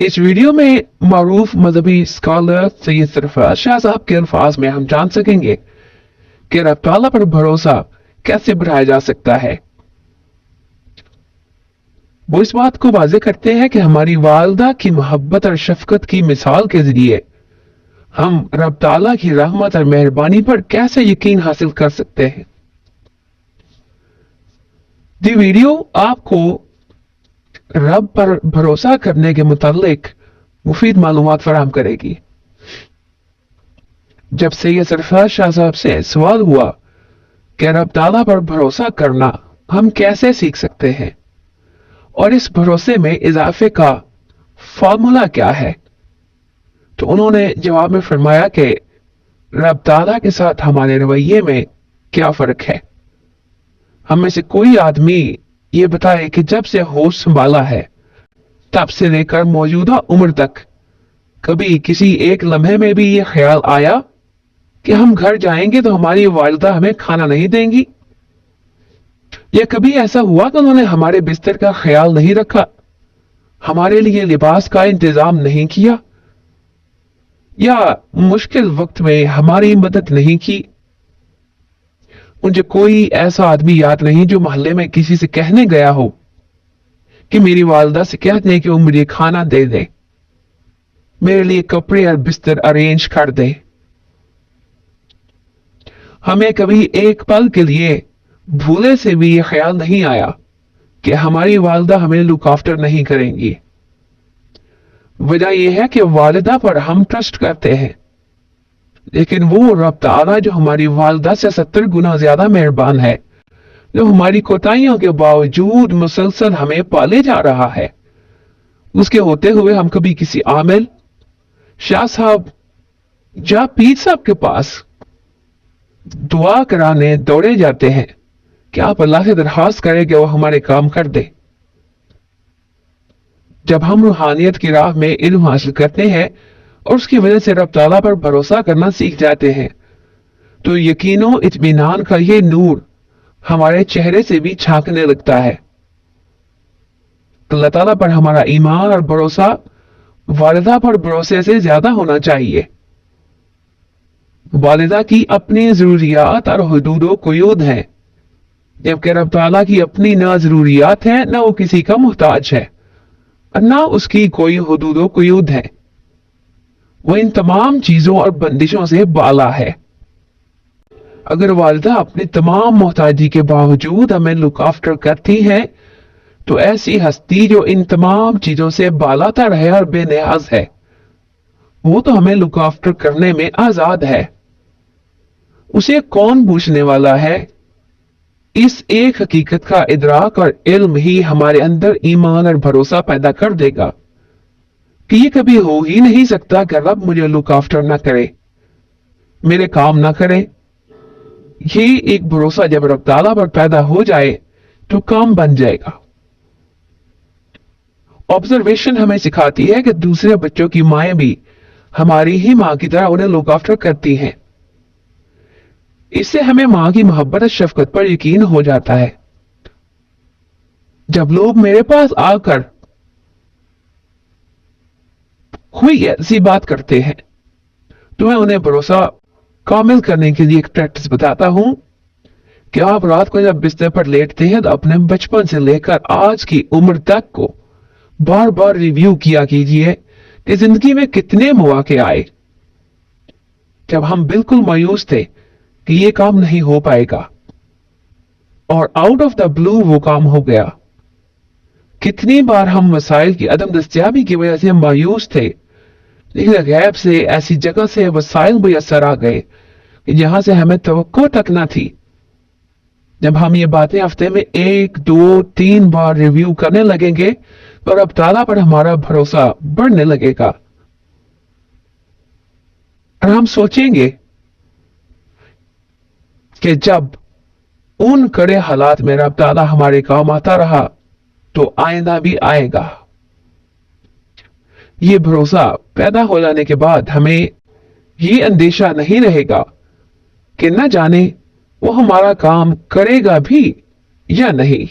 इस वीडियो में मारूफ मजहबी स्कॉलर सैयद सरफराज शाह साहब के अल्फाज में हम जान सकेंगे कि रब ताला पर भरोसा कैसे बढ़ाया जा सकता है। वो इस बात को वाज़ेह करते हैं कि हमारी वालदा की मोहब्बत और शफकत की मिसाल के जरिए हम रब ताला की रहमत और मेहरबानी पर कैसे यकीन हासिल कर सकते हैं। ये वीडियो आपको रब पर भरोसा करने के मुतालिक मुफीद मालूमात फराहम करेगी। जब सैयद सरफराज शाह साहब से सवाल हुआ कि रब ताला पर भरोसा करना हम कैसे सीख सकते हैं और इस भरोसे में इजाफे का फॉर्मूला क्या है, तो उन्होंने जवाब में फरमाया कि रब ताला के साथ हमारे रवैये में क्या फर्क है। हम में से कोई आदमी ये बताए कि जब से होश संभाला है तब से लेकर मौजूदा उम्र तक कभी किसी एक लम्हे में भी ये ख्याल आया कि हम घर जाएंगे तो हमारी वालिदा हमें खाना नहीं देंगी, या कभी ऐसा हुआ कि उन्होंने हमारे बिस्तर का ख्याल नहीं रखा, हमारे लिए लिबास का इंतजाम नहीं किया, या मुश्किल वक्त में हमारी मदद नहीं की। मुझे कोई ऐसा आदमी याद नहीं जो मोहल्ले में किसी से कहने गया हो कि मेरी वालिदा से कह दें कि वो मुझे खाना दे दे, मेरे लिए कपड़े और बिस्तर अरेंज कर दे। हमें कभी एक पल के लिए भूले से भी ये ख्याल नहीं आया कि हमारी वालिदा हमें लुक आफ्टर नहीं करेंगी। वजह यह है कि वालिदा पर हम ट्रस्ट करते हैं, लेकिन वो रब ताला जो हमारी वालिदा से 70 गुना ज्यादा मेहरबान है, जो हमारी कोताहियों के बावजूद मुसलसल हमें पाले जा रहा है, उसके होते हुए हम कभी किसी आमिल, शाह साहब या पीर साहब के पास दुआ कराने दौड़े जाते हैं कि आप अल्लाह से दरखास्त करें कि वो हमारे काम कर दे। जब हम रूहानियत की राह में इल्म हासिल करते हैं और उसकी वजह से रब ताला पर भरोसा करना सीख जाते हैं, तो यकीनो इत्मीनान का ये नूर हमारे चेहरे से भी झांकने लगता है। अल्लाह ताला पर हमारा ईमान और भरोसा वालिदा पर भरोसे से ज्यादा होना चाहिए। वालिदा की अपनी जरूरियात और हुदूदो कुयूद हैं, जबकि रब ताला की अपनी ना जरूरियात है, ना वो किसी का मुहताज है और ना उसकी कोई हुदूदो कुयूद है। वो इन तमाम चीजों और बंदिशों से बाला है। अगर वालिदा अपनी तमाम मोहताजी के बावजूद हमें लुक आफ्टर करती है, तो ऐसी हस्ती जो इन तमाम चीजों से बाला तर है और बेनियाज है, वो तो हमें लुक आफ्टर करने में आजाद है। उसे कौन पूछने वाला है? इस एक हकीकत का इदराक और इल्म ही हमारे अंदर ईमान और भरोसा पैदा कर देगा कि ये कभी हो ही नहीं सकता कि रब मुझे लुक आफ्टर ना करे, मेरे काम ना करे। ये एक भरोसा जब रब ताला पर पैदा हो जाए तो काम बन जाएगा। ऑब्जर्वेशन हमें सिखाती है कि दूसरे बच्चों की माएं भी हमारी ही मां की तरह उन्हें लुक आफ्टर करती हैं। इससे हमें मां की मोहब्बत और शफकत पर यकीन हो जाता है। जब लोग मेरे पास आकर कोई ऐसी बात करते हैं तो मैं उन्हें भरोसा कामिल करने के लिए एक प्रैक्टिस बताता हूं कि आप रात को जब बिस्तर पर लेटते हैं तो अपने बचपन से लेकर आज की उम्र तक को बार बार रिव्यू किया कीजिए कि जिंदगी में कितने मौके आए जब हम बिल्कुल मायूस थे कि ये काम नहीं हो पाएगा और आउट ऑफ द ब्लू वो काम हो गया। कितनी बार हम वसाइल की अदम दस्तयाबी की वजह से मायूस थे, लेकिन गैब से ऐसी जगह से वसाइल मुयसर आ गए जहां से हमें तवक्को तक ना थी। जब हम ये बातें हफ्ते में 1, 2, 3 बार रिव्यू करने लगेंगे तो रब ताला पर हमारा भरोसा बढ़ने लगेगा और हम सोचेंगे कि जब उन कड़े हालात में रब ताला हमारे काम आता रहा तो आइंदा भी आएगा। ये भरोसा पैदा हो जाने के बाद हमें ये अंदेशा नहीं रहेगा कि न जाने वो हमारा काम करेगा भी या नहीं।